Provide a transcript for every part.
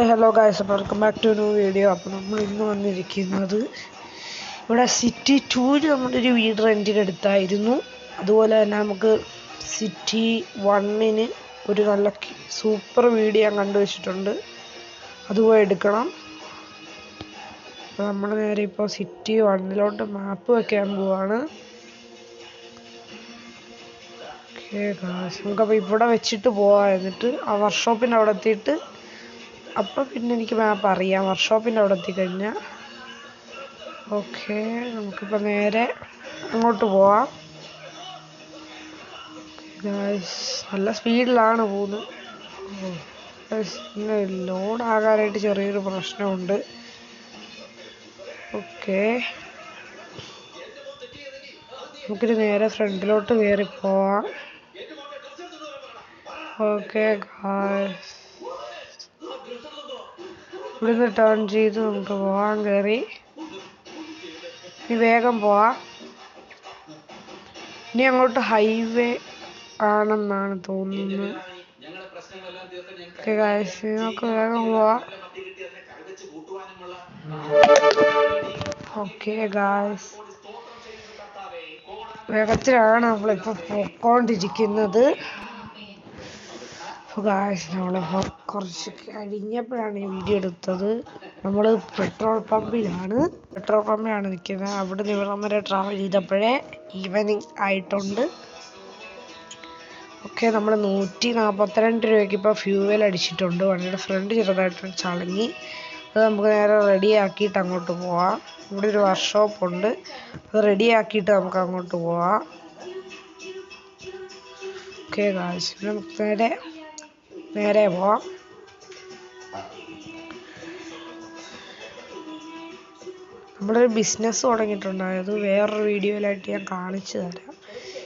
Hi hello guys, welcome back to new video. അപ്പോൾ നമ്മൾ ഇന്ന് വന്നിരിക്കുന്നത് ഇവിടെ സിറ്റി 2 നമ്മളൊരു വീട് റെൻറ്റിന് എടുത്തായിരുന്നു. അതുപോലെ തന്നെ നമുക്ക് സിറ്റി 1 ഒരു നല്ല സൂപ്പർ വീട് ഞാൻ കണ്ടുവച്ചിട്ടുണ്ട്, അതുപോലെ എടുക്കണം. അപ്പോൾ നമ്മൾ നേരെ ഇപ്പോൾ സിറ്റി 1 മാപ്പ് വയ്ക്കാൻ പോവാണ്. നമുക്കപ്പോൾ ഇവിടെ വെച്ചിട്ട് പോവാം. എന്നിട്ട് ആ വർക്ക്ഷോപ്പിൻ്റെ അവിടെ എത്തിയിട്ട് അപ്പം പിന്നെ എനിക്ക് മാപ്പ് അറിയാം, വർക്ക്ഷോപ്പിൻ്റെ അവിടെ എത്തിക്കഴിഞ്ഞാൽ. ഓക്കെ, നമുക്കിപ്പോൾ നേരെ അങ്ങോട്ട് പോവാം. നല്ല സ്പീഡിലാണ് പോകുന്നത്. പിന്നെ ലോഡ് ആകാനായിട്ട് ചെറിയൊരു പ്രശ്നമുണ്ട്. ഓക്കെ, നമുക്കിത് നേരെ ഫ്രണ്ടിലോട്ട് കയറി പോവാം. ഓക്കെ ഗായ്സ്, ഇവിടുന്ന് ടേൺ ചെയ്ത് നമുക്ക് പോവാൻ കയറി. ഇനി വേഗം പോവാം. ഇനി അങ്ങോട്ട് ഹൈവേ ആണെന്നാണ് തോന്നുന്നത്. ഓക്കെ ഗായ്സ്, നമുക്ക് വേഗം പോവാം. ഓക്കെ ഗായ്സ്, വേഗത്തിലാണ് നമ്മളിപ്പോൾ പോയിക്കൊണ്ടിരിക്കുന്നത്. ഗായ്സ്, നമ്മളിപ്പോൾ കുറച്ച് കഴിഞ്ഞപ്പോഴാണ് ഈ വീഡിയോ എടുത്തത്. നമ്മൾ പെട്രോൾ പമ്പിലാണ് നിൽക്കുന്നത്. അവിടെ നിന്ന് ഇവിടം വരെ ട്രാവൽ ചെയ്തപ്പോഴേ ഈവനിങ് ആയിട്ടുണ്ട്. ഓക്കെ, നമ്മൾ 142 രൂപയ്ക്ക് ഇപ്പോൾ ഫ്യൂവൽ അടിച്ചിട്ടുണ്ട്. വണ്ടിയുടെ ഫ്രണ്ട് ചെറുതായിട്ട് ചളങ്ങി. അത് നമുക്ക് നേരെ റെഡിയാക്കിയിട്ട് അങ്ങോട്ട് പോവാം. ഇവിടെ ഒരു വർക്ക്ഷോപ്പുണ്ട്, അത് റെഡിയാക്കിയിട്ട് നമുക്ക് അങ്ങോട്ട് പോവാം. ഓക്കെ ഗായ്സ്, നമുക്ക് നേരെ പോവാം. നമ്മളൊരു ബിസിനസ് തുടങ്ങിയിട്ടുണ്ടായത് വേറൊരു വീഡിയോയിലായിട്ട് ഞാൻ കാണിച്ചു തരാം.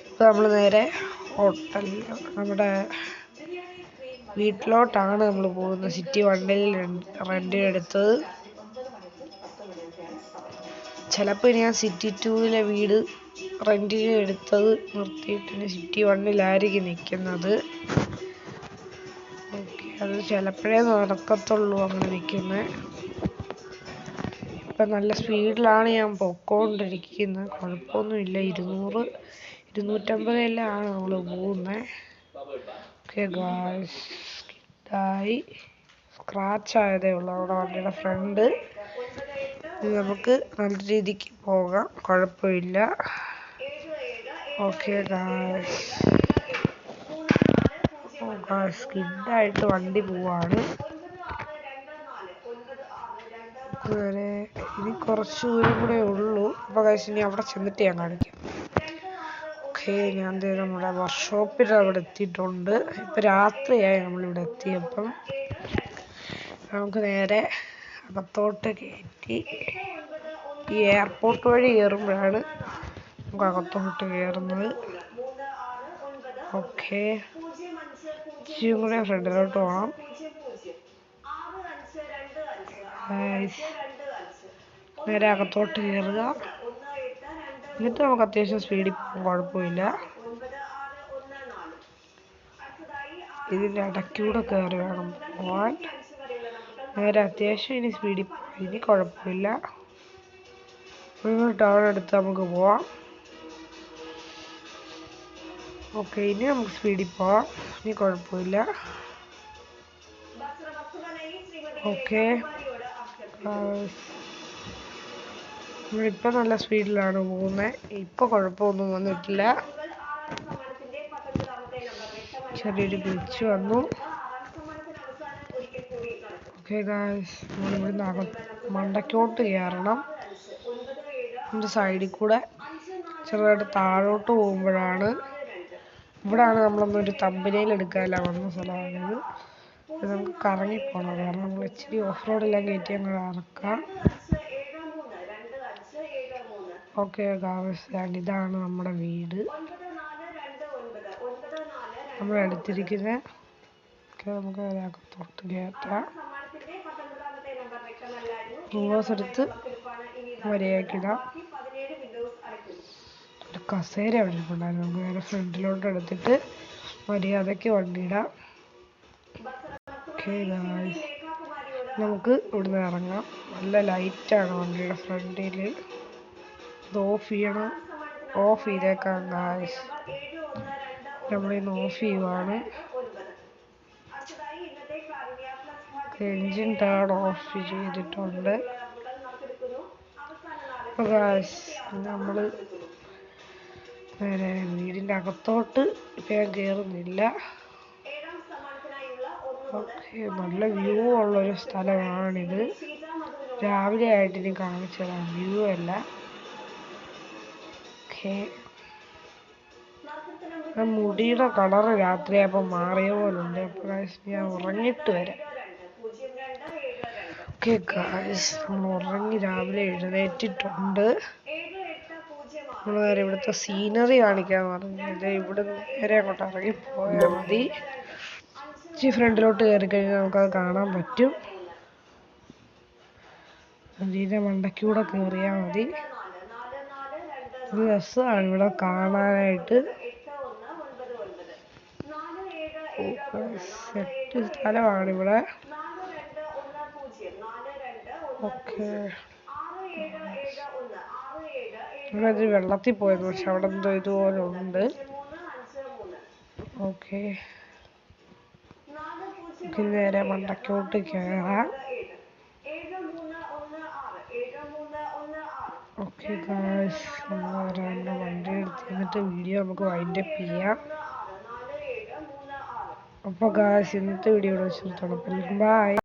ഇപ്പോൾ നമ്മൾ നേരെ ഹോട്ടലിൽ നമ്മുടെ വീട്ടിലോട്ടാണ് നമ്മൾ പോകുന്നത്. സിറ്റി 1 റെൻറ്റിനെടുത്തത്. ചിലപ്പോൾ ഞാൻ സിറ്റി 2 വീട് റെൻറ്റിന് എടുത്തത് നിർത്തിയിട്ട് സിറ്റി 1 നിൽക്കുന്നത്. ഓക്കെ, അത് ചിലപ്പോഴേ നടക്കത്തുള്ളൂ അങ്ങനെ നിൽക്കുന്നത്. ഇപ്പം നല്ല സ്പീഡിലാണ് ഞാൻ പൊയ്ക്കൊണ്ടിരിക്കുന്നത്, കുഴപ്പമൊന്നുമില്ല. 200-250 നമ്മൾ പോകുന്നത്. ഓക്കെ ഗായ്സ്, സ്കിഡായി സ്ക്രാച്ച് ആയതേ ഉള്ളൂ അവിടെ വണ്ടിയുടെ ഫ്രണ്ട്. നമുക്ക് നല്ല രീതിക്ക് പോകാം, കുഴപ്പമില്ല. ഓക്കെ ഗായ്സ്, സ്കിഡായിട്ട് വണ്ടി പോവാണ്. ഇനി കുറച്ച് ദൂരം കൂടെ ഉള്ളൂ. അപ്പോൾ ഗായ്സ്, ഇനി അവിടെ ചെന്നിട്ട് ഞാൻ കാണിക്കാം. ഓക്കെ, ഞാൻ നമ്മുടെ വർക്ക്ഷോപ്പിൽ അവിടെ എത്തിയിട്ടുണ്ട്. ഇപ്പം രാത്രിയായി നമ്മളിവിടെ എത്തിയപ്പം. നമുക്ക് നേരെ അകത്തോട്ട് കയറ്റി ഈ എയർപോർട്ട് വഴി കയറുമ്പോഴാണ് നമുക്ക് അകത്തോട്ട് കയറുന്നത്. ഓക്കെ, ഇച്ചിരി കൂടെ ഫ്രണ്ടിലോട്ട് പോകണം. നേരെ അകത്തോട്ട് കയറുക. എന്നിട്ട് നമുക്ക് അത്യാവശ്യം സ്പീഡിൽ പോകാൻ കുഴപ്പമില്ല. ഇതിൻ്റെ ഇടയ്ക്കൂടെ കയറി വേണം പോകാൻ. നേരെ അത്യാവശ്യം ഇനി സ്പീഡിൽ പോകാം, ഇനി കുഴപ്പമില്ല. ടൗൺ എടുത്ത് നമുക്ക് പോവാം. ഓക്കെ, ഇനി നമുക്ക് സ്പീഡിൽ പോവാം, ഇനി കുഴപ്പമില്ല. ഓക്കെ, നമ്മളിപ്പോൾ നല്ല സ്പീഡിലാണ് പോകുന്നത്. ഇപ്പോൾ കുഴപ്പമൊന്നും വന്നിട്ടില്ല. ചെറിയൊരു ഗ്ലിച്ച് വന്നു. ഓക്കെ ഗായ്സ്, നമ്മളിവിടുന്ന് മണ്ടയ്ക്കോട്ട് കയറണം. ഇതിൻ്റെ സൈഡിൽ കൂടെ ചെറുതായിട്ട് താഴോട്ട് പോകുമ്പോഴാണ് ഇവിടെയാണ് നമ്മളൊന്നൊരു തമ്പനയിൽ എടുക്കാനല്ല വന്ന സ്ഥലമാണിത്. നമുക്ക് കറങ്ങിപ്പോകണം, കാരണം നമ്മൾ ഇച്ചിരി ഓഫ് റോഡെല്ലാം കയറ്റി അങ്ങ് ഇറക്കാം. ഓക്കെ ഗായ്സ്, ഇതാണ് നമ്മുടെ വീട് നമ്മൾ എടുത്തിരിക്കുന്നത്. ഓക്കെ, നമുക്ക് അകത്തോട്ട് കയറ്റാം. റിവേഴ്സ് എടുത്ത് വരയാക്കിടാം. ഒരു കസേര അവിടെ ഇരിപ്പുണ്ടായിരുന്നു, നമുക്ക് നേരെ ഫ്രണ്ടിലോട്ട് എടുത്തിട്ട് മര്യാദയ്ക്ക് വണ്ടി ഇടാം. ഓക്കെ ഗായ്സ്, നമുക്ക് ഇവിടുന്ന് ഇറങ്ങാം. നല്ല ലൈറ്റാണ് വണ്ടിയുടെ ഫ്രണ്ടിൽ. ഇത് ഓഫ് ചെയ്യണം. ഓഫ് ചെയ്തേക്കാം ഗായ്സ്. നമ്മളിന്ന് ഓഫ് ചെയ്യുവാണ്. എൻജിൻ ടേൺ ഓഫ് ചെയ്തിട്ടുണ്ട്. അപ്പോൾ ഗായ്സ് നമ്മൾ നേരെ വീടിൻ്റെ അകത്തോട്ട് ഇപ്പം ഞാൻ കയറുന്നില്ല. ഓക്കെ, നല്ല വ്യൂ ഉള്ളൊരു സ്ഥലമാണിത്. രാവിലെ ആയിട്ട് ഇനി കാണിച്ചു തരാം. വ്യൂ അല്ല. ഓക്കെ, മുടിയുടെ കളറ് രാത്രിയായപ്പോൾ മാറിയ പോലെ ഉണ്ട്. അപ്പോൾ ഗായ്സ് ഞാൻ ഉറങ്ങിയിട്ട് വരാം. ഓക്കെ ഗായ്സ്, നമ്മൾ ഉറങ്ങി രാവിലെ എഴുന്നേറ്റിട്ടുണ്ട്. നമ്മൾ നേരെ ഇവിടുത്തെ സീനറി കാണിക്കാന്ന് പറഞ്ഞത്. ഇവിടെ നേരെ അങ്ങോട്ട് ഇറങ്ങിപ്പോയാൽ മതി. ഈ ഫ്രണ്ടിലോട്ട് കയറി കഴിഞ്ഞാൽ നമുക്കത് കാണാൻ പറ്റും. അതിൻ്റെ മണ്ടയ്ക്കൂടെ കയറിയാൽ മതി. ഒരു രസമാണ് ഇവിടെ കാണാനായിട്ട്. സെറ്റ് സ്ഥലമാണിവിടെ. ഓക്കെ, ഇവിടെ ഒരു വെള്ളത്തിൽ പോയത്, പക്ഷെ അവിടെ എന്തോ ഇതുപോലെ ഉണ്ട്. ഓക്കെ, നേരെ മണ്ടക്കോട്ട് കയറാം. ഓക്കെ ഗായ്സ്, നമ്മുടെ വണ്ടി എടുത്ത് എന്നിട്ട് വീഡിയോ നമുക്ക് വൈൻഡപ്പ് ചെയ്യാം. അപ്പോൾ ഗായ്സ് ഇന്നത്തെ വീഡിയോ ഇവിടെ വെച്ച് നിർത്തണം. ബൈ.